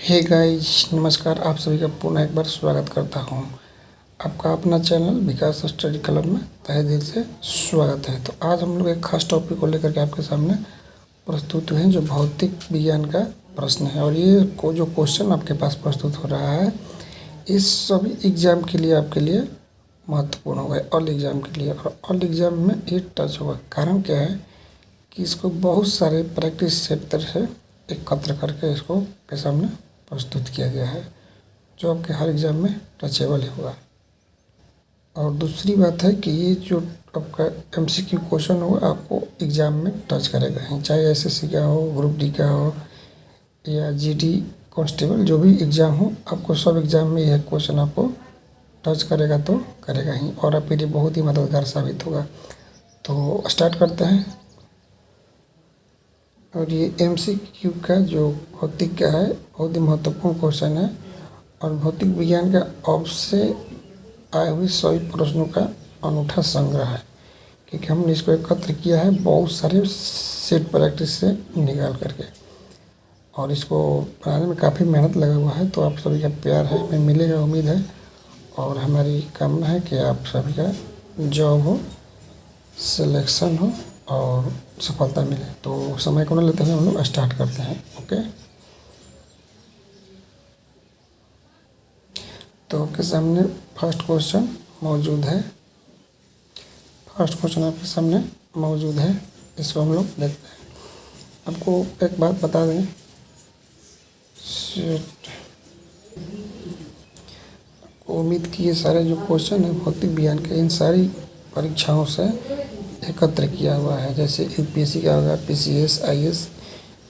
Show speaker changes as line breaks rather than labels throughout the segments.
Hey guys, नमस्कार। आप सभी का पुनः एक बार स्वागत करता हूँ। आपका अपना चैनल विकास स्टडी क्लब में तहे दिल से स्वागत है। तो आज हम लोग एक खास टॉपिक को लेकर के आपके सामने प्रस्तुत हुए हैं, जो भौतिक विज्ञान का प्रश्न है। और ये जो क्वेश्चन आपके पास प्रस्तुत हो रहा है, इस सभी एग्ज़ाम के लिए आपके लिए महत्वपूर्ण होगा, ऑल एग्ज़ाम के लिए। और ऑल एग्ज़ाम में ये टच होगा। कारण क्या है कि इसको बहुत सारे प्रैक्टिस सेट तरह से एकत्र करके इसको के सामने प्रस्तुत किया गया है, जो आपके हर एग्ज़ाम में टचेबल होगा। और दूसरी बात है कि ये जो आपका एमसीक्यू क्वेश्चन होगा, आपको एग्ज़ाम में टच करेगा ही, चाहे एसएससी का हो, ग्रुप डी का हो या जीडी कांस्टेबल, जो भी एग्ज़ाम हो, आपको सब एग्ज़ाम में यह क्वेश्चन आपको टच करेगा तो करेगा ही, और आपके लिए बहुत ही मददगार साबित होगा। तो स्टार्ट करते हैं। और ये एमसीक्यू का जो भौतिक का है, बहुत ही महत्वपूर्ण क्वेश्चन है, और भौतिक विज्ञान का अब से आए हुए सभी प्रश्नों का अनूठा संग्रह है, क्योंकि हमने इसको एकत्र किया है बहुत सारे सेट प्रैक्टिस से निकाल करके, और इसको बनाने में काफ़ी मेहनत लगा हुआ है। तो आप सभी का प्यार है, हमें मिलेगा, उम्मीद है, और हमारी कामना है कि आप सभी का जॉब हो, सिलेक्शन हो और सफलता मिले। तो समय को न लेते हुए हम लोग स्टार्ट करते हैं। ओके, तो आपके सामने फर्स्ट क्वेश्चन मौजूद है। फर्स्ट क्वेश्चन आपके सामने मौजूद है, इसको हम लोग देखते हैं। आपको एक बात बता दें, उम्मीद की ये सारे जो क्वेश्चन है भौतिक विज्ञान के, इन सारी परीक्षाओं से एकत्र किया हुआ है। जैसे यूपीएससी का होगा, पीसीएस, आईएएस,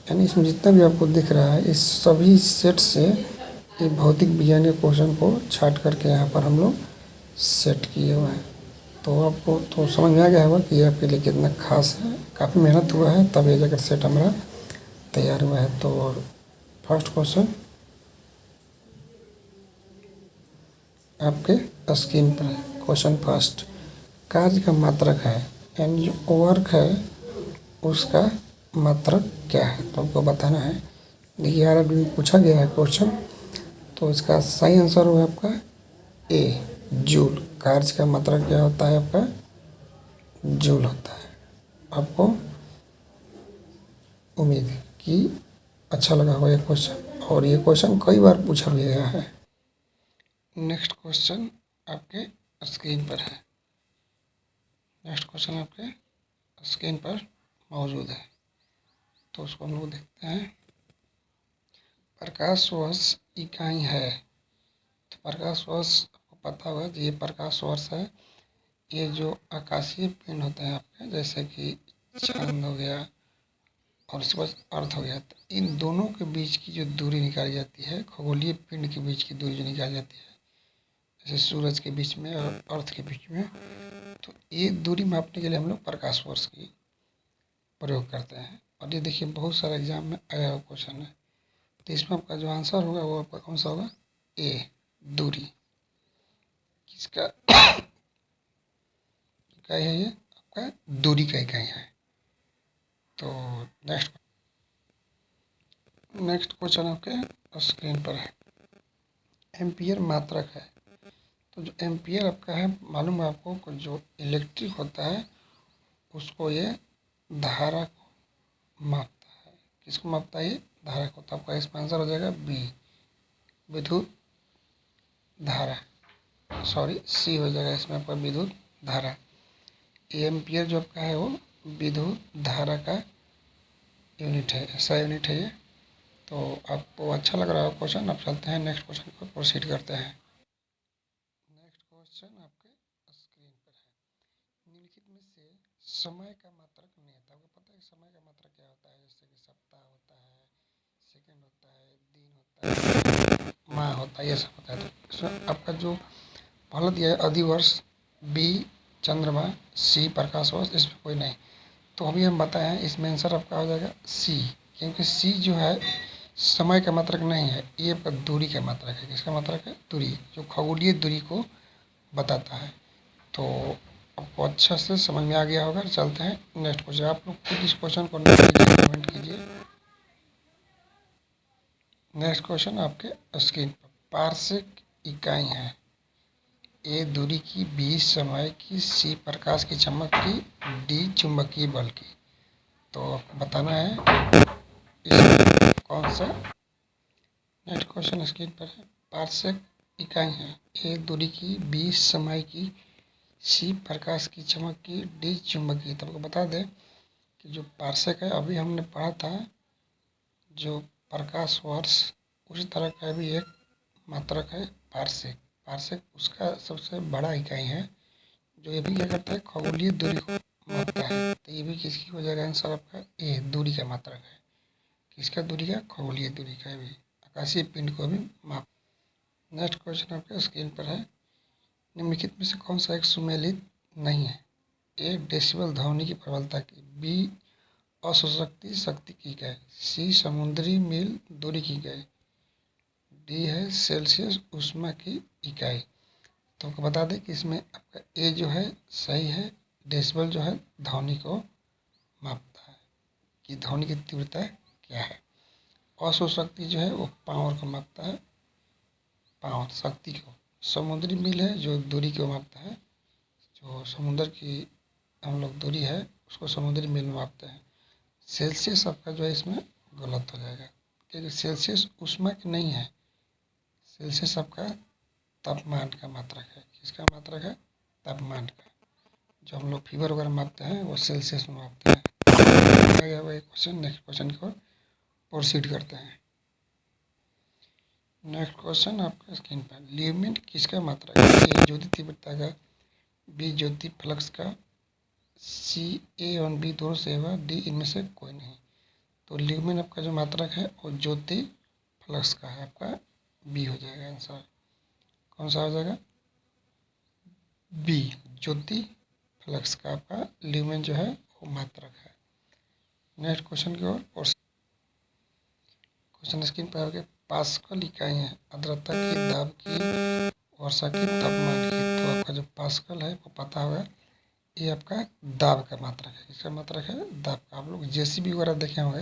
यानी इसमें जितना भी आपको दिख रहा है, इस सभी सेट से ये भौतिक विज्ञान के क्वेश्चन को छाट करके यहाँ पर हम लोग सेट किए हुए हैं। तो आपको तो समझ में आ गया होगा कि ये आपके लिए कितना खास है। काफ़ी मेहनत हुआ है, तब ये जगह सेट हमारा तैयार हुआ है। तो फर्स्ट क्वेश्चन आपके स्क्रीन पर है। क्वेश्चन फर्स्ट, कार्य का मात्रक है, यानी जो वर्क है उसका मात्रक क्या है, तो आपको बताना है। देखिए, यार अभी पूछा गया है क्वेश्चन, तो इसका सही आंसर होगा आपका ए, जूल। कार्य का मात्रक क्या होता है आपका? जूल होता है। आपको उम्मीद है कि अच्छा लगा होगा ये क्वेश्चन, और ये क्वेश्चन कई बार पूछा भी गया है। नेक्स्ट क्वेश्चन आपके स्क्रीन पर है। नेक्स्ट क्वेश्चन आपके स्क्रीन पर मौजूद है, तो उसको हम लोग देखते हैं। प्रकाश वर्ष इकाई है, तो प्रकाश वर्ष आपको पता होगा कि ये प्रकाश वर्ष है। ये जो आकाशीय पिंड होते हैं आपके, जैसे कि चांद हो गया और उसके बाद अर्थ हो गया, तो इन दोनों के बीच की जो दूरी निकाली जाती है, खगोलीय पिंड के बीच की दूरी जो निकाली जाती है, जैसे सूरज के बीच में और अर्थ के बीच में, तो ये दूरी मापने के लिए हम लोग प्रकाश वर्ष की प्रयोग करते हैं। और ये देखिए, बहुत सारे एग्जाम में आया हुआ क्वेश्चन है। तो इसमें आपका जो आंसर होगा वो आपका कौन सा होगा? ए, दूरी। किसका इकाई है? ये आपका दूरी का इकाई है। तो नेक्स्ट क्वेश्चन आपके स्क्रीन पर है। एम्पियर मात्रक है, तो जो एम्पियर आपका है, मालूम है आपको, जो इलेक्ट्रिक होता है उसको ये धारा को मापता है। किसको मापता है? ये धारा को। तो आपका इसका आंसर हो जाएगा बी, विद्युत धारा। सॉरी, सी हो जाएगा इसमें आपका, विद्युत धारा। एम्पियर जो आपका है वो विद्युत धारा का यूनिट है, ऐसा यूनिट है ये। तो आपको अच्छा लग रहा है क्वेश्चन। अब चलते हैं नेक्स्ट क्वेश्चन पर, प्रोसीड करते हैं। नेक्स्ट क्वेश्चन आपके स्क्रीन पर है। निम्नलिखित में से समय का मात्रक नियत। आपको पता है समय का मात्रक क्या होता है? जैसे कि सप्ताह होता है, सेकंड होता है, दिन होता है, माह होता है, ये सब होता है। तो इसमें आपका जो पहला दिया है अधिवर्ष, बी चंद्रमा, सी प्रकाश वर्ष, इसमें कोई नहीं। तो अभी हम बताएं, इसमें आंसर आपका हो जाएगा सी, क्योंकि सी जो है समय का मात्रक नहीं है, ये आपका दूरी का मात्रक है। किसका मात्रक है? दूरी, जो खगोलीय दूरी को बताता है। तो आपको अच्छा से समझ में आ गया होगा। चलते हैं नेक्स्ट क्वेश्चन। आप लोग खुद इस क्वेश्चन को नोट कीजिए, कमेंट कीजिए। नेक्स्ट क्वेश्चन आपके स्क्रीन पर। पारसेक इकाई है। ए दूरी की, बी समय की, सी प्रकाश की चमक की, डी चुंबकीय बल की। तो आपको बताना है इसमें कौन सा। नेक्स्ट क्वेश्चन स्क्रीन पर है। पारसेक इकाई है। ए दूरी की, बी समय की, सी प्रकाश की चमक की, डी चुंबकीय। तो आपको बता दें कि जो पारसेक है अभी हमने पढ़ा था, जो प्रकाश वर्ष, उसी तरह का भी एक मात्रक है पारसेक। पारसेक उसका सबसे बड़ा इकाई है, जो ये भी क्या करता है, खगोलीय दूरी को मापता है। तो ये भी किसकी हो जाएगा आंसर आपका, ए दूरी का मात्रक है। किसका दूरी का, खगोलीय दूरी का भी, आकाशीय पिंड को भी माप। नेक्स्ट क्वेश्चन आपके स्क्रीन पर है। निम्नलिखित में से कौन सा एक सुमेलित नहीं है। ए डेसिबल ध्वनि की प्रबलता की, बी अशोषकती शक्ति की इकाई, सी समुद्री मील दूरी की इकाई, डी है सेल्सियस ऊष्मा की इकाई। तो आपको बता दें कि इसमें आपका ए जो है सही है। डेसिबल जो है ध्वनि को मापता है कि ध्वनि की तीव्रता क्या है। अशोषकती जो है वो पावर को मापता है, पावर शक्ति को। समुद्री मील है जो दूरी को मापता है, जो समुद्र की हम लोग दूरी है उसको समुद्री मील में मापते हैं। सेल्सियस आपका जो है इसमें गलत हो जाएगा, क्योंकि सेल्सियस ऊष्मा की नहीं है। सेल्सियस आपका तापमान का मात्रक है। किसका मात्रक है, तापमान का। जो हम लोग फीवर वगैरह मापते हैं वो सेल्सियस में मापते हैं। आ गया वो एक क्वेश्चन। नेक्स्ट क्वेश्चन को प्रोसीड करते हैं। नेक्स्ट क्वेश्चन आपका स्क्रीन पर। ल्यूमिन किसका मात्रक है। ए ज्योति तीव्रता का, बी ज्योति फ्लक्स का, सी ए और बी दोनों से होगा, डी इनमें से कोई नहीं। तो ल्यूमिन आपका जो मात्रक है वो ज्योति फ्लक्स का है, आपका बी हो जाएगा आंसर। कौन सा हो जाएगा, बी ज्योति फ्लक्स का आपका ल्यूमेन जो है वो मात्रक है। नेक्स्ट क्वेश्चन की ओर। क्वेश्चन स्क्रीन पर आपके। पास्कल इकाई है आर्द्रता की, दाब की, वर्षा की, तापमान की। तो आपका जो पास्कल है वो पता होगा, ये आपका दाब का मात्रक है। इसका मात्रक है दाब का। आप लोग जेसीबी वगैरह देखे होंगे,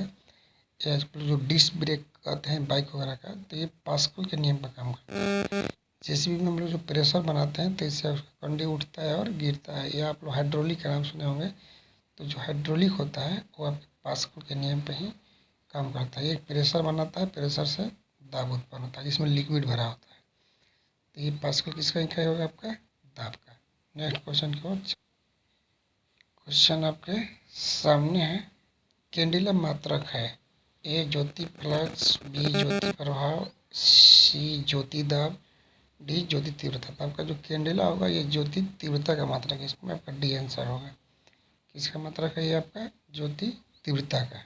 या जो डिस्क ब्रेक कहते हैं बाइक वगैरह का, तो ये पास्कल के नियम पर काम करता है। जेसीबी में हम लोग जो प्रेशर बनाते हैं तो इससे उसका कंडी उठता है और गिरता है। या आप लोग हाइड्रोलिक का नाम सुने होंगे। तो जो हाइड्रोलिक होता है वो आपके पास्कल के नियम पे ही काम करता है। एक प्रेशर बनाता है, प्रेशर से दाब उत्पन्न होता है, जिसमें लिक्विड भरा होता है। तो ये पास्कल किसका इकाई होगा, आपका दाब का। नेक्स्ट क्वेश्चन की ओर। क्वेश्चन आपके सामने है। कैंडिला मात्रक है। ए ज्योति फ्लक्स, बी ज्योति प्रभाव, सी ज्योति दाब, डी ज्योति तीव्रता। तो आपका जो कैंडेला होगा ये ज्योति तीव्रता का मात्रक है। इसमें आपका डी आंसर होगा। किसका मात्रक है ये आपका, ज्योति तीव्रता का।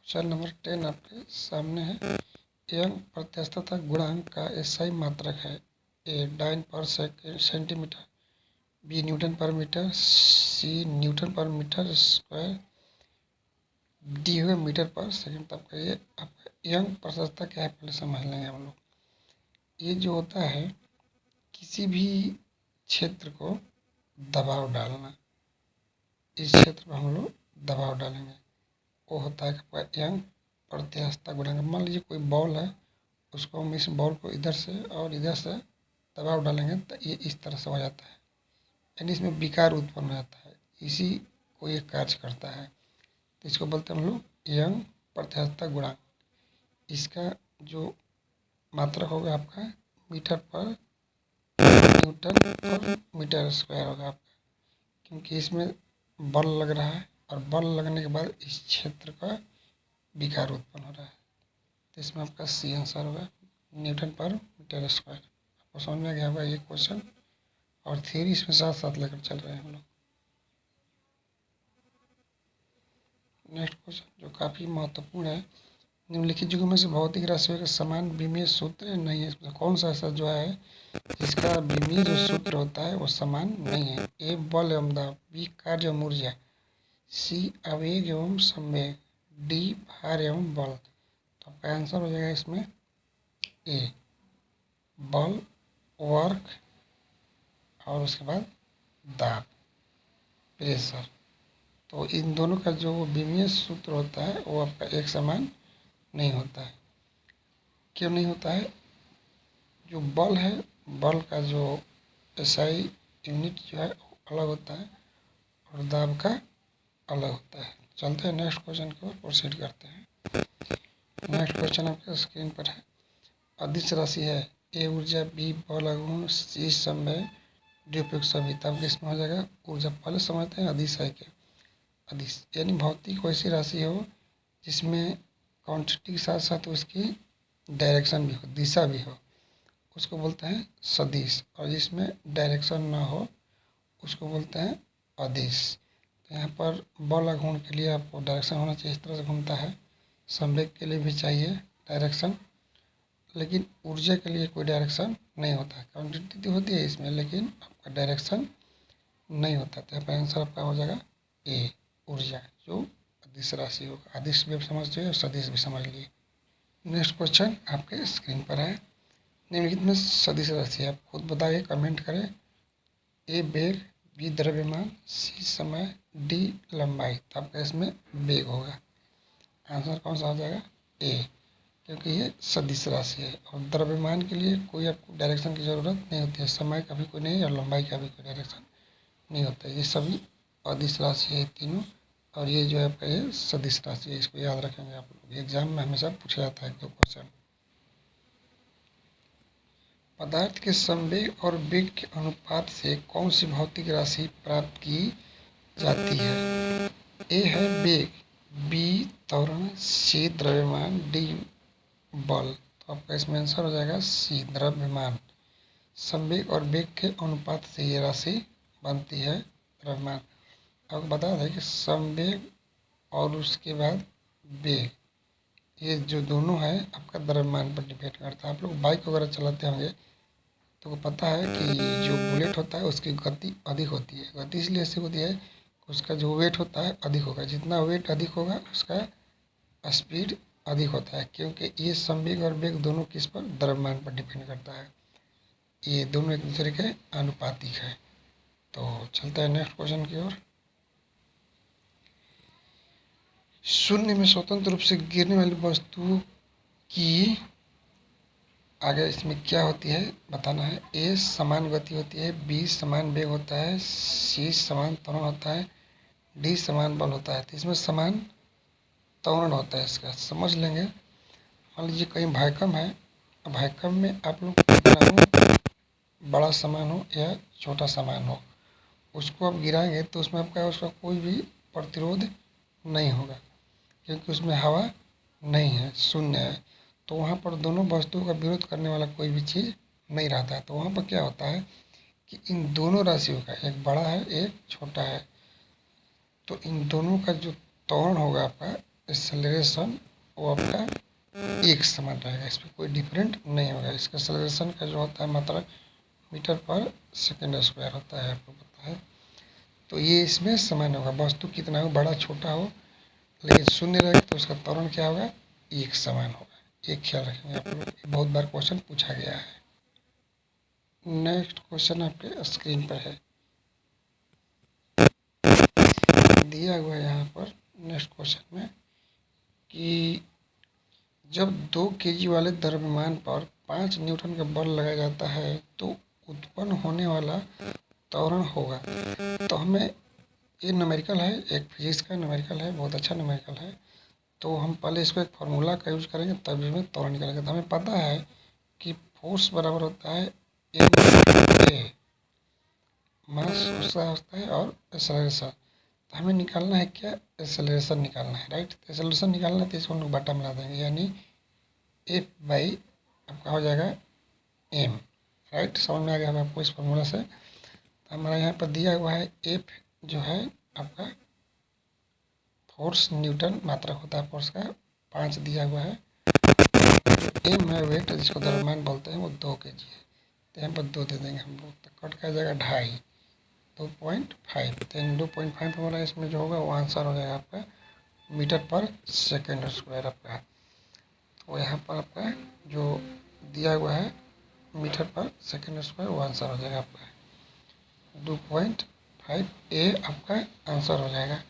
क्वेश्चन नंबर 10 आपके सामने है। यंग प्रत्यास्थता गुणांक का एसआई मात्रक है। ए डाइन पर सेंटीमीटर, बी न्यूटन पर मीटर, सी न्यूटन पर मीटर स्क्वायर, डी हुए मीटर पर सेकंड। तब का ये आपका यंग प्रत्यास्थता क्या है पहले समझ लेंगे हम लोग। ये जो होता है किसी भी क्षेत्र को दबाव डालना, इस क्षेत्र में हम लोग दबाव डालेंगे, वो होता है आपका यंग प्रत्यास्थता गुणांक। मान लीजिए कोई बॉल है, उसको हम इस बॉल को इधर से और इधर से दबाव डालेंगे तो ये इस तरह से हो जाता है, यानी इसमें विकार उत्पन्न हो जाता है। इसी को ये कार्य करता है। तो इसको बोलते हैं हम लोग यंग प्रत्यास्थता गुणांक। इसका जो मात्रक होगा आपका मीटर पर न्यूटन पर मीटर स्क्वायर होगा आपका, क्योंकि इसमें बल लग रहा है और बल लगने के बाद इस क्षेत्र का विकार उत्पन्न हो रहा है। तो इसमें आपका सी आंसर होगा, न्यूटन पर मीटर स्क्वायर। आपको समझ में आ गया होगा ये क्वेश्चन, और थ्योरी इसमें साथ साथ लेकर चल रहे हैं हम लोग। नेक्स्ट क्वेश्चन जो काफ़ी महत्वपूर्ण है। निम्नलिखित युगों में से भौतिक राशियों के समान विमीय सूत्र नहीं है। इसमें कौन सा ऐसा जो है जिसका विमीय जो सूत्र होता है वो समान नहीं है। ए बल एवं दाब, बी कार्य एवं ऊर्जा, सी आवेग एवं संवेग, डी भार एवं बल। तो आपका आंसर हो जाएगा इसमें ए बल, वर्क और उसके बाद दाब, प्रेशर। तो इन दोनों का जो विमीय सूत्र होता है वो आपका एक समान नहीं होता है। क्यों नहीं होता है? जो बल है, बल का जो एसआई यूनिट जो है वो अलग होता है और दाब का अलग होता है। चलते हैं नेक्स्ट क्वेश्चन की ओर, प्रोसीड करते हैं। नेक्स्ट क्वेश्चन आपके स्क्रीन पर है। अदिश राशि है, ए ऊर्जा, बी बल आघूर्ण, सी समय, डी उपयुक्त सभी। तब किसमें हो जाएगा? ऊर्जा। पहले समझते हैं अदिश है क्या। अदिश यानी भौतिक वैसी राशि हो जिसमें क्वांटिटी के साथ साथ उसकी डायरेक्शन भी हो, दिशा भी हो, उसको बोलते हैं सदिश। और जिसमें डायरेक्शन ना हो उसको बोलते हैं अदिश। तो यहाँ पर बल आघूर्ण के लिए आपको डायरेक्शन होना चाहिए, इस तरह से घूमता है। संवेग के लिए भी चाहिए डायरेक्शन, लेकिन ऊर्जा के लिए कोई डायरेक्शन नहीं होता है। क्वांटिटी तो होती है इसमें, लेकिन आपका डायरेक्शन नहीं होता। तो यहाँ पर आंसर आपका हो जाएगा ए, ऊर्जा, जो अदिश राशि होगा। अदिश भी समझ लिए और सदिश भी समझ लिए। नेक्स्ट क्वेश्चन आपके स्क्रीन पर है। निम्नलिखित में सदिश राशि आप खुद बताइए, कमेंट करें। ए वेग, बी द्रव्यमान, सी समय, डी लंबाई। तो आपका इसमें वेग होगा। आंसर कौन सा हो जाएगा? ए, क्योंकि ये सदिश राशि है। और द्रव्यमान के लिए कोई आपको डायरेक्शन की ज़रूरत नहीं होती है, समय का भी कोई नहीं और लंबाई का भी कोई डायरेक्शन नहीं होता है। ये सभी अदिश राशि है तीनों, और ये जो है आपका ये सदिश राशि है। इसको याद रखेंगे आप लोग, एग्जाम में हमेशा पूछा जाता है 1-2 क्वेश्चन। पदार्थ के संवेग और वेग के अनुपात से कौन सी भौतिक राशि प्राप्त की जाती है? ए है वेग, बी त्वरण, सी द्रव्यमान, डी बल। तो आपका इसमें आंसर हो जाएगा सी, द्रव्यमान। संवेग और वेग के अनुपात से ये राशि बनती है द्रव्यमान। आपको बता दें कि संवेग और उसके बाद वेग, ये जो दोनों है आपका द्रव्यमान पर डिपेंड करता है। आप लोग बाइक वगैरह चलाते होंगे तो पता है कि जो बुलेट होता है उसकी गति अधिक होती है। गति इसलिए ऐसी होती है कि उसका जो वेट होता है अधिक होगा। जितना वेट अधिक होगा उसका स्पीड अधिक होता है, क्योंकि ये संवेग और वेग दोनों किस पर? द्रव्यमान पर डिपेंड करता है। ये दोनों एक दूसरे के आनुपातिक है। तो चलते हैं नेक्स्ट क्वेश्चन की ओर। शून्य में स्वतंत्र रूप से गिरने वाली वस्तु की आगे इसमें क्या होती है बताना है। ए समान गति होती है, बी समान वेग होता है, सी समान त्वरण होता है, डी समान बल होता है। तो इसमें समान त्वरण होता है, इसका समझ लेंगे। मान लीजिए कहीं भैकम है, भैकम में आप लोग कितना हो, बड़ा सामान हो या छोटा सामान हो, उसको आप गिराएंगे तो उसमें आपका उसका कोई भी प्रतिरोध नहीं होगा, क्योंकि उसमें हवा नहीं है, शून्य है। तो वहाँ पर दोनों वस्तुओं का विरोध करने वाला कोई भी चीज़ नहीं रहता है। तो वहाँ पर क्या होता है कि इन दोनों राशियों का, एक बड़ा है एक छोटा है, तो इन दोनों का जो त्वरण होगा आपका, एक्सेलरेशन, वो आपका एक समान रहेगा। इसमें कोई डिफरेंट नहीं होगा। इसका एक्सेलरेशन का जो होता है मात्रा मीटर पर सेकेंड स्क्वायर होता है, आपको पता है। तो ये इसमें समान होगा, वस्तु कितना हो, बड़ा छोटा हो, लेकिन शून्य रहेगा तो उसका त्वरण क्या होगा? एक समान होगा। ये ख्याल रखेंगे आप लोग, बहुत बार क्वेश्चन पूछा गया है। नेक्स्ट क्वेश्चन आपके स्क्रीन पर है, दिया हुआ है यहाँ पर नेक्स्ट क्वेश्चन में कि जब 2 केजी वाले द्रव्यमान पर 5 न्यूटन का बल लगाया जाता है तो उत्पन्न होने वाला त्वरण होगा। तो हमें, ये न्यूमेरिकल है, एक फिजिक्स का न्यूमेरिकल है, बहुत अच्छा न्यूमेरिकल है। तो हम पहले इसको एक फार्मूला का यूज करेंगे तब इसमें त्वरण निकालेंगे। तो हमें पता है कि फोर्स बराबर होता है ma, मास उसका होता है, और एक्सेलरेशन। तो हमें निकालना है क्या? एक्सेलरेशन निकालना है, राइट। एक्सेलरेशन निकालना है तो इसको हम लोग बटा मिला देंगे, यानी एफ बाई आपका हो जाएगा एम, राइट। समझ में आ गया हमें आपको इस फार्मूला से। तो हमारा यहाँ पर दिया हुआ है एफ जो है आपका फोर्स, न्यूटन मात्रक होता है फोर्स का, 5 दिया हुआ है। जो एम है वेट, जिसको द्रव्यमान बोलते हैं, वो 2 केजी है। तो यहाँ पर 2 दे देंगे हम लोग, तो कट का जाएगा 2.5, 2.5। तो 2.5 हमारा इसमें जो होगा वो आंसर हो जाएगा आपका मीटर पर सेकेंड स्क्वायर आपका। तो यहाँ पर आपका जो दिया हुआ है मीटर पर सेकेंड स्क्वायर, वो आंसर हो जाएगा आपका 2.5 ए आपका आंसर हो जाएगा।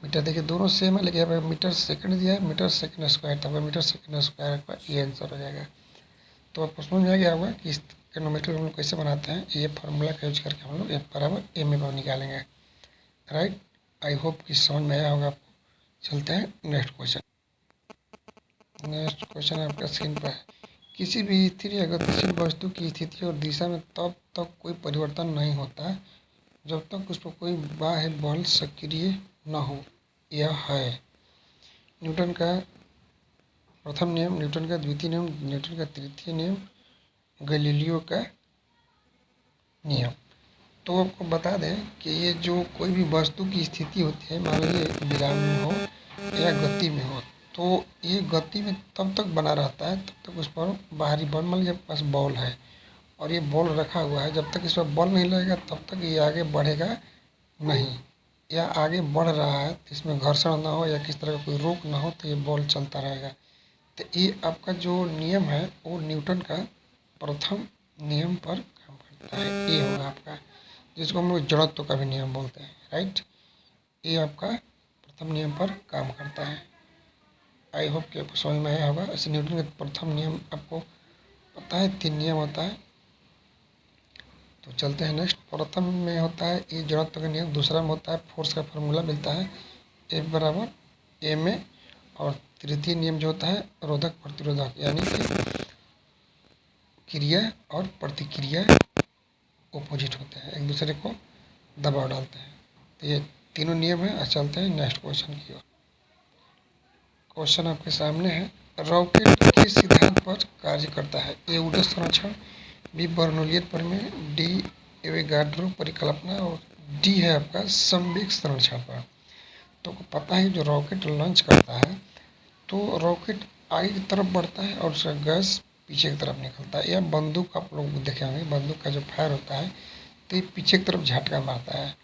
मीटर देखिए दोनों सेम है, लेकिन यहाँ पे मीटर सेकंड दिया है, मीटर सेकंड स्क्वायर, तब मीटर सेकंड स्क्वायर का ये आंसर हो जाएगा। तो आपको समझ में आ गया होगा कि इस ट्रिग्नोमेट्री हम लोग कैसे बनाते हैं। ये फार्मूला का यूज करके हम लोग F बराबर एम ए निकालेंगे। राइट, आई होप कि समझ में आया होगा आपको। चलते हैं नेक्स्ट क्वेश्चन। नेक्स्ट क्वेश्चन आपका स्क्रीन पर है। किसी भी स्थिर या गतिशील वस्तु की स्थिति और दिशा में तब तक कोई परिवर्तन नहीं होता जब तक उस पर कोई बाह्य बल सक्रिय न हो। यह है न्यूटन का प्रथम नियम, न्यूटन का द्वितीय नियम, न्यूटन का तृतीय नियम, गैलीलियो का नियम। तो आपको बता दें कि ये जो कोई भी वस्तु की स्थिति होती है, मान लीजिए विराम में हो या गति में हो, तो ये गति में तब तक बना रहता है तब तक उस पर बाहरी बल, मान लीजिए पास बॉल है और ये बॉल रखा हुआ है, जब तक इस पर बॉल नहीं लगेगा तब तक ये आगे बढ़ेगा नहीं। या आगे बढ़ रहा है तो इसमें घर्षण ना हो या किस तरह का कोई रोक ना हो तो ये बॉल चलता रहेगा। तो ये आपका जो नियम है वो न्यूटन का प्रथम नियम पर काम करता है। ये होगा आपका, जिसको हम लोग जड़त्व का भी नियम बोलते हैं। राइट, ये आपका प्रथम नियम पर काम करता है। आई होप कि आपको समझ में आया होगा। ऐसे न्यूटन का प्रथम नियम आपको पता है, 3 नियम होता है। तो चलते हैं नेक्स्ट। प्रथम में होता है ये जड़त्व का नियम, दूसरा में होता है फोर्स का फार्मूला मिलता है F बराबर एम ए, और तृतीय नियम जो होता है रोधक प्रतिरोधक, यानी कि क्रिया और प्रतिक्रिया ओपोजिट होते हैं, एक दूसरे को दबाव डालते हैं। तो ये तीनों नियम है। चलते हैं नेक्स्ट क्वेश्चन की ओर। क्वेश्चन आपके सामने है, रॉकेट किस सिद्धांत पर कार्य करता है। ए ऊर्जा संरक्षण, बी बर्नौली प्रमेय, डी एवोगाड्रो परिकल्पना, और डी है आपका संवेग संरक्षण पर। तो पता है जो रॉकेट लॉन्च करता है तो रॉकेट आगे की तरफ बढ़ता है और उसका गैस पीछे की तरफ निकलता है। या बंदूक आप लोग देखे होंगे, बंदूक का जो फायर होता है तो ये पीछे की तरफ झटका मारता है।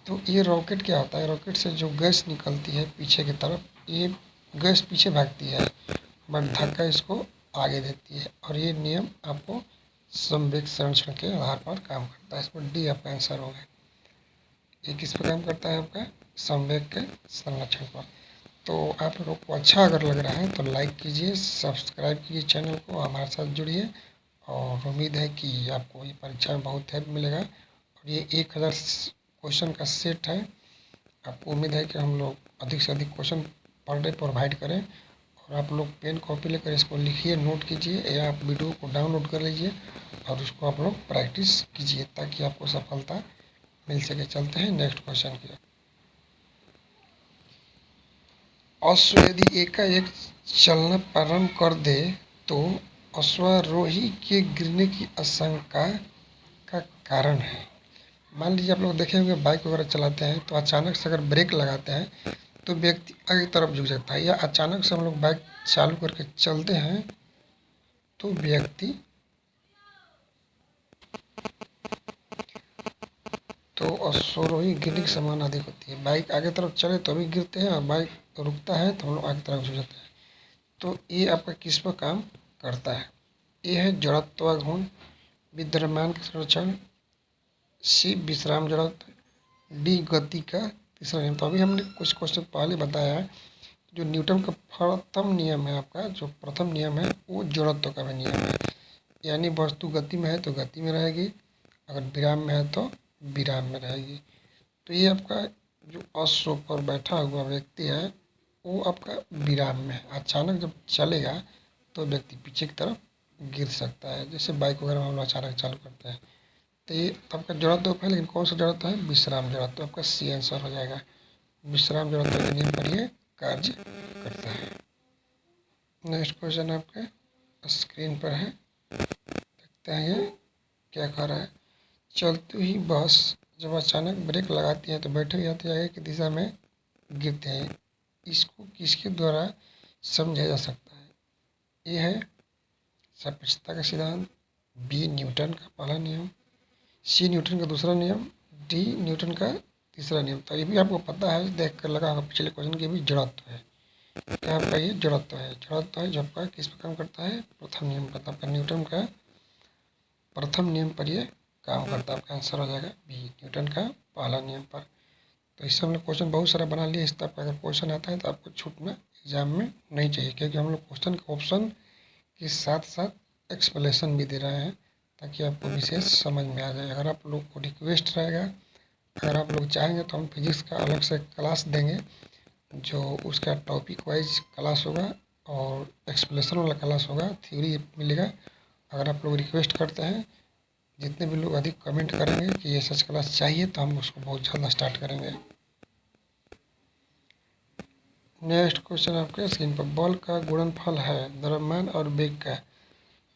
तो ये रॉकेट क्या होता है, रॉकेट से जो गैस निकलती है पीछे की तरफ, ये गैस पीछे भागती है बट धक्का इसको आगे देती है। और ये नियम आपको संवेग संरक्षण के आधार पर काम करता है। इसमें डी आपका आंसर होगा। ये किस पर काम करता है, आपका संवेग के संरक्षण पर। तो आप लोगों को अच्छा अगर लग रहा है तो लाइक कीजिए, सब्सक्राइब कीजिए चैनल को, हमारे साथ जुड़िए। और उम्मीद है कि आपको ये परीक्षा में बहुत हेल्प मिलेगा। और ये 1000 क्वेश्चन का सेट है। आपको उम्मीद है कि हम लोग अधिक से अधिक क्वेश्चन पर डे प्रोवाइड करें। और आप लोग पेन कॉपी लेकर इसको लिखिए, नोट कीजिए, या आप वीडियो को डाउनलोड कर लीजिए और उसको आप लोग प्रैक्टिस कीजिए ताकि आपको सफलता मिल सके। चलते हैं नेक्स्ट क्वेश्चन की। अश्व यदि एकाएक चलना प्रारंभ कर दे तो अश्वारोही के गिरने की आशंका का कारण है। मान लीजिए आप लोग देखे होंगे बाइक वगैरह चलाते हैं तो अचानक से अगर ब्रेक लगाते हैं तो व्यक्ति आगे की तरफ झुक जाता है, या अचानक से हम लोग बाइक चालू करके चलते हैं तो व्यक्ति तो अश्वारोही गिरने की संभावना अधिक होती है। बाइक आगे तरफ चले तो भी गिरते हैं और बाइक रुकता है तो हम लोग आगे तरफ झुक जाते हैं। तो ये आपका किस पर काम करता है। ये है जड़त्व गुण, बी द्रव्यमान का संरक्षण, सी विश्राम जड़त्व, डी गति का तीसरा नियम। तो अभी हमने कुछ क्वेश्चन पहले बताया है, जो न्यूटन का प्रथम नियम है, आपका जो प्रथम नियम है वो जड़त्व का भी नियम है। यानी वस्तु गति में है तो गति में रहेगी, अगर विराम में है तो विराम में रहेगी। तो ये आपका जो अश्व पर बैठा हुआ व्यक्ति है वो आपका विराम में है। अचानक जब चलेगा तो व्यक्ति पीछे की तरफ गिर सकता है, जैसे बाइक वगैरह में हम लोग अचानक चालू करते हैं। तो ये आपका जड़त्व है, लेकिन कौन सा जड़त्व है, विश्राम जड़त्व। आपका सी आंसर हो जाएगा। विश्राम जड़त्व के नियम पर ये कार्य करता है। नेक्स्ट क्वेश्चन आपके स्क्रीन पर है, देखते हैं ये क्या कह रहा है। चलती हुई बस जब अचानक ब्रेक लगाती है तो बैठे हुए यात्री आगे की दिशा में गिरते हैं। इसको किसके द्वारा समझा जा सकता है। ये है सापेक्षता का सिद्धांत, बी न्यूटन का पहला नियम, सी न्यूटन का दूसरा नियम, डी न्यूटन का तीसरा नियम। तो ये भी आपको पता है, देख कर लगा होगा पिछले क्वेश्चन के भी जड़त्व है। क्या आपका ये जड़त्व है, जड़त्व है जो आपका किस पर काम करता है, प्रथम नियम पर। आपका न्यूटन का प्रथम नियम पर ये काम करता है। आपका आंसर हो जाएगा बी न्यूटन का पहला नियम पर। तो इससे हम लोग क्वेश्चन बहुत सारा बना लिए। इस तरह का अगर क्वेश्चन आता है तो आपको छूटना एग्जाम में नहीं चाहिए, क्योंकि हम लोग क्वेश्चन के ऑप्शन के साथ साथ एक्सप्लेनेशन भी दे रहे हैं ताकि आपको विशेष समझ में आ जाए। अगर आप लोग को रिक्वेस्ट रहेगा, अगर आप लोग चाहेंगे तो हम फिजिक्स का अलग से क्लास देंगे, जो उसका टॉपिक वाइज क्लास होगा और एक्सप्लेनेशन वाला क्लास होगा, थ्योरी मिलेगा। अगर आप लोग रिक्वेस्ट करते हैं, जितने भी लोग अधिक कमेंट करेंगे कि ये सच क्लास चाहिए, तो हम उसको बहुत जल्द स्टार्ट करेंगे। नेक्स्ट क्वेश्चन आपके स्क्रीन पर, बल का गुणनफल है द्रव्यमान और वेग का,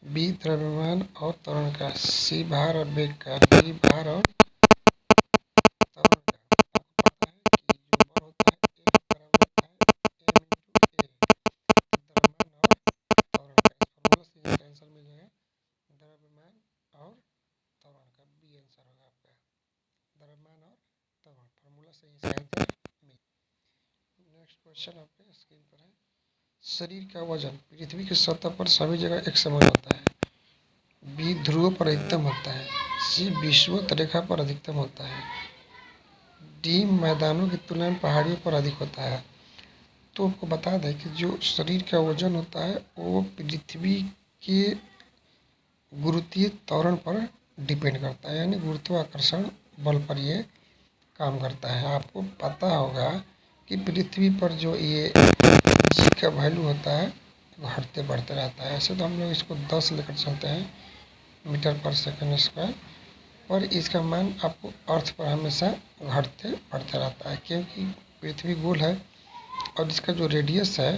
बी द्रव्यमान और त्वरण का, सी भार और वेग का, डी भार और त्वरण का। आपको पता है कि जो बल होता है F बराबर होता है m इंटू ए, द्रव्यमान और त्वरण का। इस फॉर्मूला से ये आंसर मिल जाएगा द्रव्यमान और त्वरण का। बी आंसर होगा आपका, द्रव्यमान और त्वरण, फॉर्मूला से इसका आंसर मिल। नेक्स्ट क्वेश्चन आपके स्क्रीन पर है, शरीर का वजन पृथ्वी की सतह पर सभी जगह एक समान होता है, बी ध्रुवों पर अधिकतम होता है, सी विषुवत रेखा पर अधिकतम होता है, डी मैदानों की तुलना में पहाड़ियों पर अधिक होता है। तो आपको बता दें कि जो शरीर का वजन होता है वो पृथ्वी के गुरुत्वीय त्वरण पर डिपेंड करता है, यानी गुरुत्वाकर्षण बल पर ये काम करता है। आपको पता होगा कि पृथ्वी पर जो ये जी का वैल्यू होता है घटते बढ़ते रहता है। ऐसे तो हम लोग इसको 10 लेकर चलते हैं मीटर पर सेकंड स्क्वायर, और इसका मान आपको अर्थ पर हमेशा घटते बढ़ते रहता है, क्योंकि पृथ्वी गोल है और इसका जो रेडियस है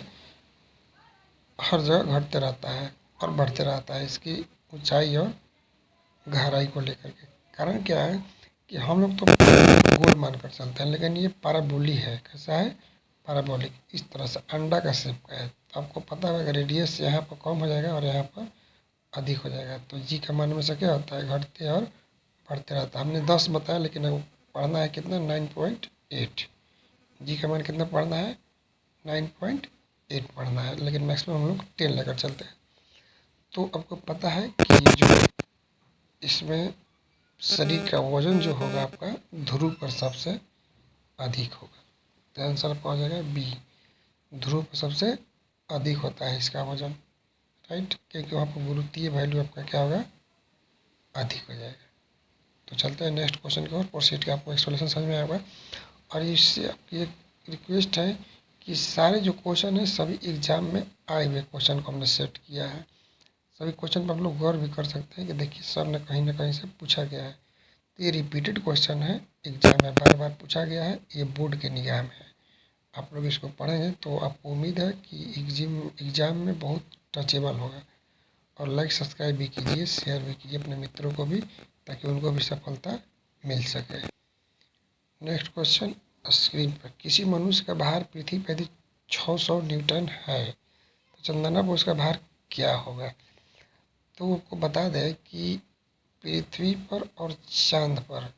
हर जगह घटते रहता है और बढ़ते रहता है, इसकी ऊंचाई और गहराई को लेकर के। कारण क्या है कि हम लोग तो गोल मानकर चलते हैं, लेकिन ये पैराबोली है। कैसा है? पैराबोलिक, इस तरह से अंडा का शेप का है। तो आपको पता होगा रेडियस यहाँ पर कम हो जाएगा और यहाँ पर अधिक हो जाएगा। तो जी का मान में से क्या होता है? घटते और बढ़ते रहता है। हमने 10 बताया, लेकिन अब पढ़ना है कितना? 9.8। जी का मान कितना पढ़ना है? 9.8 पढ़ना है, लेकिन मैक्सिमम हम लोग 10 लेकर चलते हैं। तो आपको पता है कि जो इसमें शरीर का वजन जो होगा आपका ध्रुव पर सबसे अधिक होगा। तो आंसर आपका हो जाएगा बी, ध्रुव पर सबसे अधिक होता है इसका वजन, राइट, क्योंकि वहाँ पर गुरुत्वीय वैल्यू आपका क्या होगा? अधिक हो जाएगा। तो चलते हैं नेक्स्ट क्वेश्चन की ओर। प्रोसीड के आपको एक्सप्लेनेशन समझ में आएगा। और इससे आपकी एक रिक्वेस्ट है कि सारे जो क्वेश्चन है सभी एग्जाम में आए हुए क्वेश्चन को हमने सेट किया है। सभी क्वेश्चन पर हम लोग गौर भी कर सकते हैं कि देखिए सर ने कहीं ना कहीं से पूछा गया है। तो ये रिपीटेड क्वेश्चन है, एग्जाम में बार बार पूछा गया है, ये बोर्ड के निगाह में है। आप लोग इसको पढ़ेंगे तो आपको उम्मीद है कि एग्जाम में बहुत टचेबल होगा। और लाइक सब्सक्राइब भी कीजिए, शेयर भी कीजिए अपने मित्रों को भी, ताकि उनको भी सफलता मिल सके। नेक्स्ट क्वेश्चन स्क्रीन पर, किसी मनुष्य का भार पृथ्वी पर यदि 600 न्यूटन है तो चंदना पर उसका भार क्या होगा? तो आपको बता दें कि पृथ्वी पर और चांद पर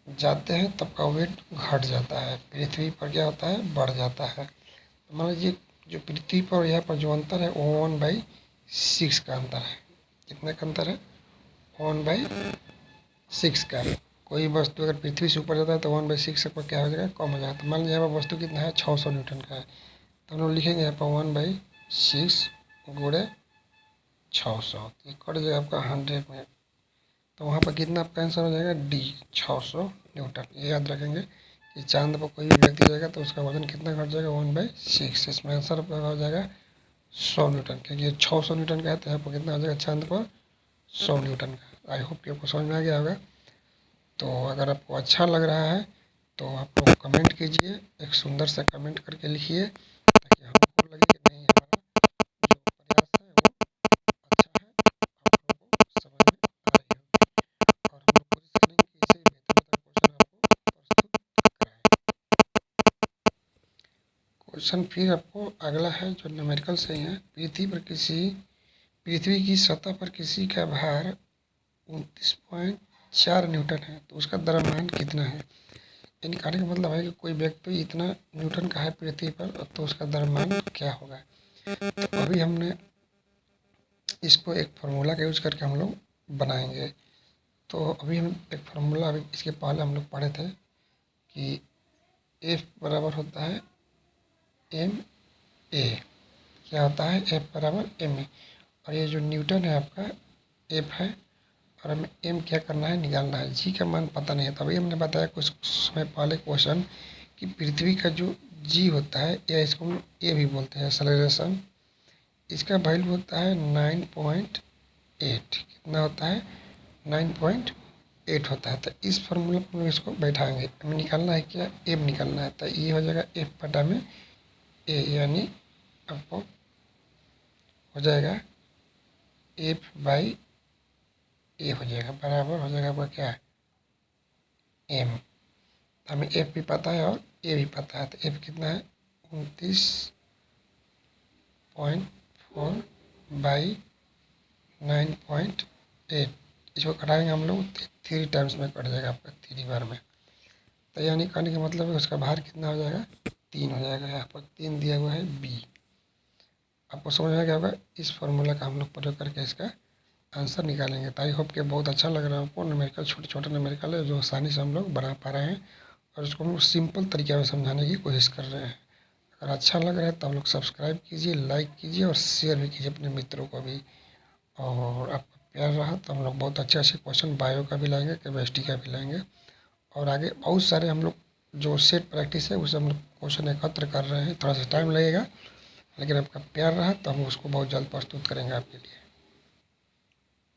जाते हैं तब का वेट घट जाता है, पृथ्वी पर क्या होता है? बढ़ जाता है। तो मान लीजिए जो पृथ्वी पर और यहाँ पर जो अंतर है वो 1/6 का अंतर है। कितने का अंतर है? 1/6 का। कोई वस्तु अगर पृथ्वी से ऊपर जाता है तो 1/6 पर क्या हो जाएगा? कम हो जाएगा। तो मान लीजिए यहाँ पर वस्तु कितना है? 600 न्यूटन का है, तो हम लोग लिखेंगे यहाँ पर 1/6 गुणे 600, ये कट जाएगा आपका 100 में। तो वहाँ पर कितना आपका आंसर हो जाएगा? D, 600 Newton. ये याद रखेंगे कि चांद पर कोई भी व्यक्ति जाएगा तो उसका वजन कितना घट जाएगा? 1/6। इसमें आंसर आपका हो जाएगा 100 न्यूटन, क्योंकि ये 600 न्यूटन का है तो यहाँ पर कितना हो जाएगा? चांद पर 100 न्यूटन का। आई होप कि आपको समझ में आ गया होगा। तो अगर आपको अच्छा लग रहा है तो आप लोग कमेंट कीजिए, एक सुंदर सा कमेंट करके लिखिए, ताकि हमको लगे कि नहीं, हमारा जो प्रयास है वो अच्छा है, आप लोगों को समझ में आ रही हो। और हम लोग कोशिश करेंगे कि इसे बेहतर बेहतर क्वेश्चन आपको प्रस्तुत कराएं। क्वेश्चन फिर आपको अगला है जो न्यूमेरिकल से ही है, पृथ्वी की सतह पर किसी का भार 29.4 न्यूटन है तो उसका द्रव्यमान कितना है? यानी कहने का मतलब है कि कोई व्यक्ति इतना न्यूटन का है पृथ्वी पर, तो उसका द्रव्यमान क्या होगा? तो अभी हमने इसको एक फार्मूला का यूज करके हम लोग बनाएंगे। तो अभी हम एक फार्मूला, अभी इसके पहले हम लोग पढ़े थे कि एफ बराबर होता है एम ए। क्या होता है? एफ बराबर एम ए। और ये जो न्यूटन है आपका एफ है, और हमें एम क्या करना है? निकालना है। जी का मान पता नहीं है। तभी हमने बताया कुछ समय पहले क्वेश्चन कि पृथ्वी का जो जी होता है, या इसको हम ए भी बोलते हैं एक्सेलरेशन, इसका वैल्यू होता है 9.8। कितना होता है? 9.8 होता है। तो इस फॉर्मूला पर हम लोग इसको बैठाएंगे। हमें निकालना है क्या? एम निकालना है। तो ये हो जाएगा एफ बटा में ए, यानी आपको हो जाएगा एफ बाई ए हो जाएगा, बराबर हो जाएगा आपका क्या? एम। हमें एफ भी पता है और ए भी पता है। तो एफ कितना है? 29.4 बाई 9.8। इसको घटाएंगे हम लोग 3 टाइम्स में कट जाएगा आपका 3 बार में। तो यानी कहने का मतलब है उसका भार कितना हो जाएगा? 3 हो जाएगा। यहाँ पर 3 दिया हुआ है बी। आपको समझ में आ गया होगा। इस फॉर्मूला का हम लोग प्रयोग करके इसका आंसर निकालेंगे। तो आई होप कि बहुत अच्छा लग रहा है आपको। न्यूमेरिकल छोटे छोटे न्यूमेरिकल है जो आसानी से हम लोग बना पा रहे हैं, और इसको हम लोग सिंपल तरीके में समझाने की कोशिश कर रहे हैं। अगर अच्छा लग रहा है तो हम लोग सब्सक्राइब कीजिए, लाइक कीजिए और शेयर भी कीजिए अपने मित्रों को भी। और आपका प्यार रहा तो हम लोग बहुत अच्छे अच्छे क्वेश्चन बायो का भी लाएंगे, केमिस्ट्री का भी लाएंगे, और आगे बहुत सारे हम लोग जो सेट प्रैक्टिस है उसे हम लोग क्वेश्चन एकत्र कर रहे हैं। थोड़ा सा टाइम लगेगा, लेकिन आपका प्यार रहा तो हम उसको बहुत जल्द प्रस्तुत करेंगे आपके लिए।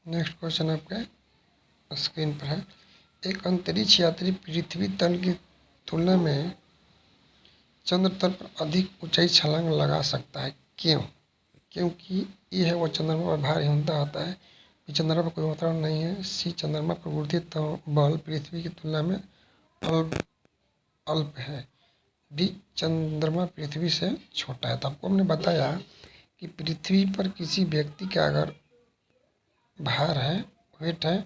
नेक्स्ट क्वेश्चन आपके स्क्रीन पर है। एक अंतरिक्ष यात्री पृथ्वी तल की तुलना में चंद्र तल पर अधिक ऊंचाई छलांग लगा सकता है। क्यों? क्योंकि ये है वो चंद्रमा पर भार हीनता होता है। बी, चंद्रमा पर कोई वातावरण नहीं है। सी, चंद्रमा पर गुरुत्वीय बल पृथ्वी की तुलना में अल्प अल्प है। डी, चंद्रमा पृथ्वी से छोटा है। तो आपको हमने बताया कि पृथ्वी पर किसी व्यक्ति का अगर भार है, वेट है,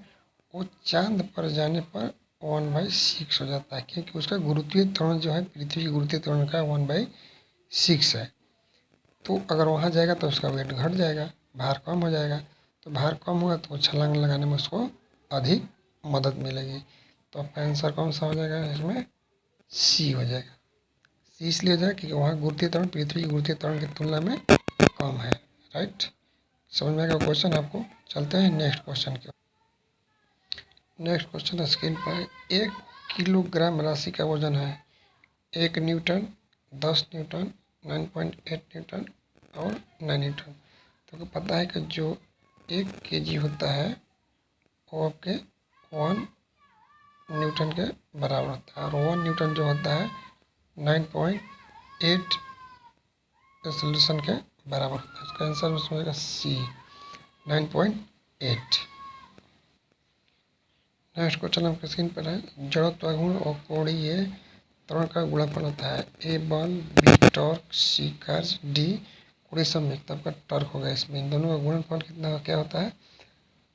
वो चांद पर जाने पर 1/6 हो जाता है, क्योंकि उसका गुरुत्वीय त्वरण जो है पृथ्वी की गुरुत्वीय त्वरण का 1/6 है। तो अगर वहाँ जाएगा तो उसका वेट घट जाएगा, भार कम हो जाएगा। तो भार कम होगा तो छलांग लगाने में उसको अधिक मदद मिलेगी। तो आपका आंसर कौन सा हो जाएगा? इसमें सी हो जाएगा। सी इसलिए हो जाएगा क्योंकि वहाँ गुरुत्वीय त्वरण पृथ्वी की गुरुत्वीय त्वरण की तुलना में कम है। राइट, समझ में आएगा क्वेश्चन आपको। चलते हैं नेक्स्ट क्वेश्चन की। नेक्स्ट क्वेश्चन स्क्रीन पर है। 1 किलोग्राम राशि का वजन है 1 न्यूटन, 10 न्यूटन, 9.8 न्यूटन और 9 न्यूटन। तो आपको पता है कि जो 1 kg होता है वो आपके 1 न्यूटन के बराबर होता है, और 1 न्यूटन जो होता है 9.8 एक्सेलरेशन के बराबर होता है। इसका आंसर उसमें होगा सी, 9.8। नेक्स्ट क्वेश्चन आपके स्क्रीन पर है। जड़त्व गुण और कोणीय त्वरण का गुणनफल होता है ए बल, बी टॉर्क, सी कार्य, डी कोणीय संवेग। तो आपका टॉर्क होगा। इसमें इन दोनों का गुणनफल कितना क्या होता है?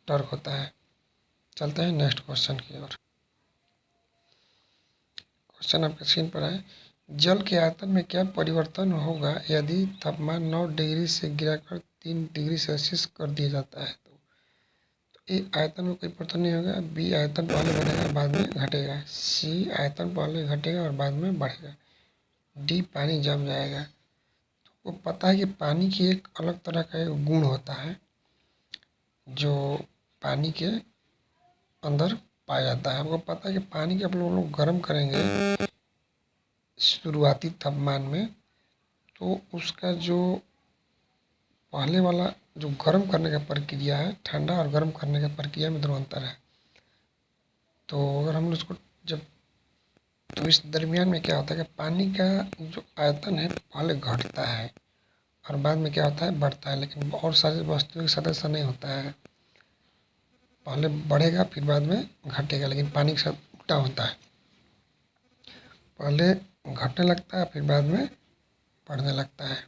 टॉर्क होता है। चलते हैं नेक्स्ट क्वेश्चन की ओर। क्वेश्चन आपके स्क्रीन पर है। जल के आयतन में क्या परिवर्तन होगा यदि तापमान 9 डिग्री से गिराकर 3 डिग्री सेल्सियस कर दिया जाता है? ए, आयतन में कोई परिवर्तन नहीं होगा। बी, आयतन पहले बढ़ेगा बाद में घटेगा। सी, आयतन पहले घटेगा और बाद में बढ़ेगा। डी, पानी जम जाएगा। तो पता है कि पानी की एक अलग तरह का एक गुण होता है जो पानी के अंदर पाया जाता है। हमको पता है कि पानी के आप लोग गर्म करेंगे शुरुआती तापमान में, तो उसका जो पहले वाला जो गर्म करने का प्रक्रिया है, ठंडा और गर्म करने का प्रक्रिया में दोनों अंतर है। तो अगर हम उसको जब तो इस दरमियान में क्या होता है कि पानी का जो आयतन है पहले घटता है और बाद में क्या होता है? बढ़ता है। लेकिन और सारी वस्तुओं के साथ ऐसा नहीं होता है, पहले बढ़ेगा फिर बाद में घटेगा। लेकिन पानी के साथ उल्टा होता है, पहले घटने लगता है फिर बाद में बढ़ने लगता है।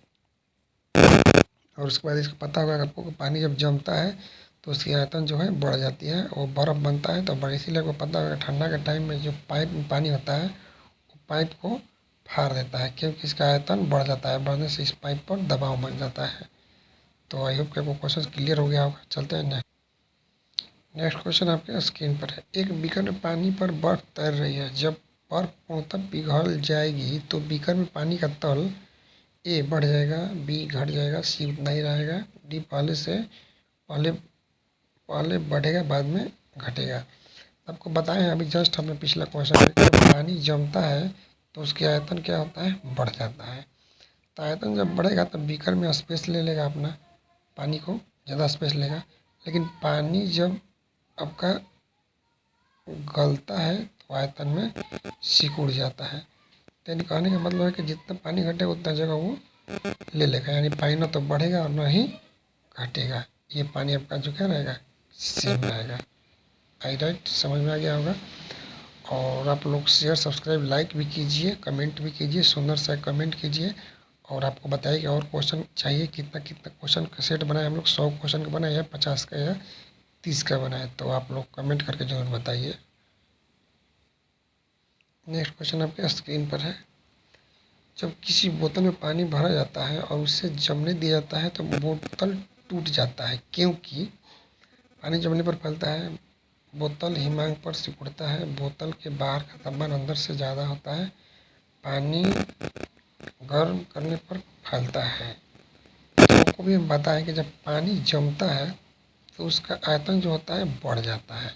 और उसके बाद इसको पता होगा आपको कि पानी जब जमता है तो उसकी आयतन जो है बढ़ जाती है, वो बर्फ़ बनता है तो बड़। इसीलिए आपको पता होगा ठंडा के टाइम में जो पाइप में पानी होता है वो पाइप को फाड़ देता है, क्योंकि इसका आयतन बढ़ जाता है। बढ़ने से इस पाइप पर दबाव बन जाता है। तो आई होप कि आपको क्वेश्चन क्लियर हो गया होगा। चलते हैं नेक्स्ट। नेक्स्ट क्वेश्चन आपके स्क्रीन पर है। एक बीकर में पानी पर बर्फ़ तैर रही है। जब बर्फ पूर्णतः पिघल जाएगी तो बीकर में पानी का तल ए बढ़ जाएगा, बी घट जाएगा, सी उतना ही रहेगा, डी पहले पहले बढ़ेगा बाद में घटेगा। आपको बताएं हैं अभी जस्ट हमने पिछला क्वेश्चन में, जब पानी जमता है तो उसकी आयतन क्या होता है, बढ़ जाता है। तो आयतन जब बढ़ेगा तब बीकर में स्पेस ले लेगा, अपना पानी को ज़्यादा स्पेस लेगा। लेकिन पानी जब आपका गलता है तो आयतन में सिकुड़ जाता है। तो यानी कहने का मतलब है कि जितना पानी घटेगा उतना जगह वो ले लेगा, यानी पानी ना तो बढ़ेगा और ना ही घटेगा। ये पानी आपका जो क्या रहेगा, सेम रहेगा। आई राइट, समझ में आ गया होगा। और आप लोग शेयर सब्सक्राइब लाइक भी कीजिए, कमेंट भी कीजिए, सुंदर सा कमेंट कीजिए। और आपको बताइए कि और क्वेश्चन चाहिए, कितना कितना क्वेश्चन का सेट बनाए हम लोग, 100 क्वेश्चन का बनाए या 50 का या 30 का बनाए, तो आप लोग कमेंट करके जरूर बताइए। नेक्स्ट क्वेश्चन आपके स्क्रीन पर है। जब किसी बोतल में पानी भरा जाता है और उसे जमने दिया जाता है तो बोतल टूट जाता है, क्योंकि पानी जमने पर फैलता है, बोतल हिमांक पर सिकुड़ता है, बोतल के बाहर का तापमान अंदर से ज़्यादा होता है, पानी गर्म करने पर फैलता है। तो आपको भी हम बताएं कि जब पानी जमता है तो उसका आयतन जो होता है बढ़ जाता है।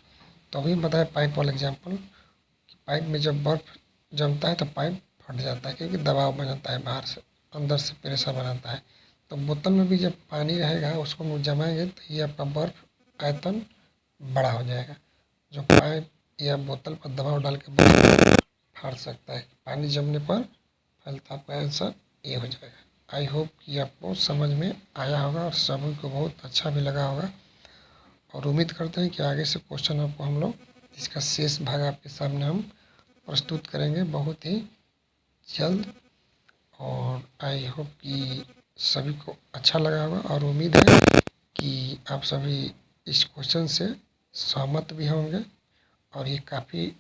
तो अभी हम बताएं पाइप वाला एग्जाम्पल, पाइप में जब बर्फ़ जमता है तो पाइप फट जाता है, क्योंकि दबाव बनाता है बाहर से, अंदर से प्रेशर बनाता है। तो बोतल में भी जब पानी रहेगा उसको हम जमाएंगे तो ये आपका बर्फ़ आयतन बड़ा हो जाएगा, जो पाइप या बोतल पर दबाव डाल के बर्फ फाड़ सकता है। पानी जमने पर फैलता, आपका आंसर ये हो जाएगा। आई होप कि आपको समझ में आया होगा और सभी को बहुत अच्छा भी लगा होगा। और उम्मीद करते हैं कि आगे से क्वेश्चन आपको हम लोग इसका शेष भाग आपके सामने हम प्रस्तुत करेंगे बहुत ही जल्द। और आई होप कि सभी को अच्छा लगा होगा और उम्मीद है कि आप सभी इस क्वेश्चन से सहमत भी होंगे। और ये काफ़ी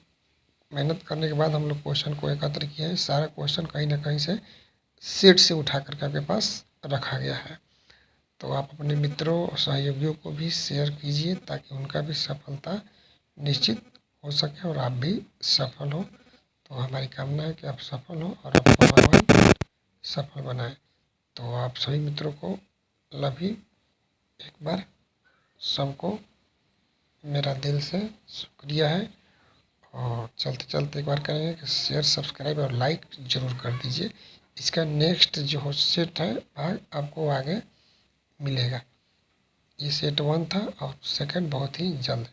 मेहनत करने के बाद हम लोग क्वेश्चन को एकत्र किए हैं। सारा क्वेश्चन कहीं ना कहीं से सेट से उठा करके आपके पास रखा गया है। तो आप अपने मित्रों और सहयोगियों को भी शेयर कीजिए ताकि उनका भी सफलता निश्चित हो सके और आप भी सफल हो। तो हमारी कामना है कि आप सफल हो और आपको भगवान सफल बनाए। तो आप सभी मित्रों को लव यू। एक बार सबको मेरा दिल से शुक्रिया है। और चलते चलते एक बार करेंगे कि शेयर सब्सक्राइब और लाइक ज़रूर कर दीजिए। इसका नेक्स्ट जो सेट है भाग आपको आगे मिलेगा। ये सेट 1 था और सेकंड बहुत ही जल्द।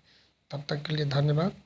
तब तक के लिए धन्यवाद।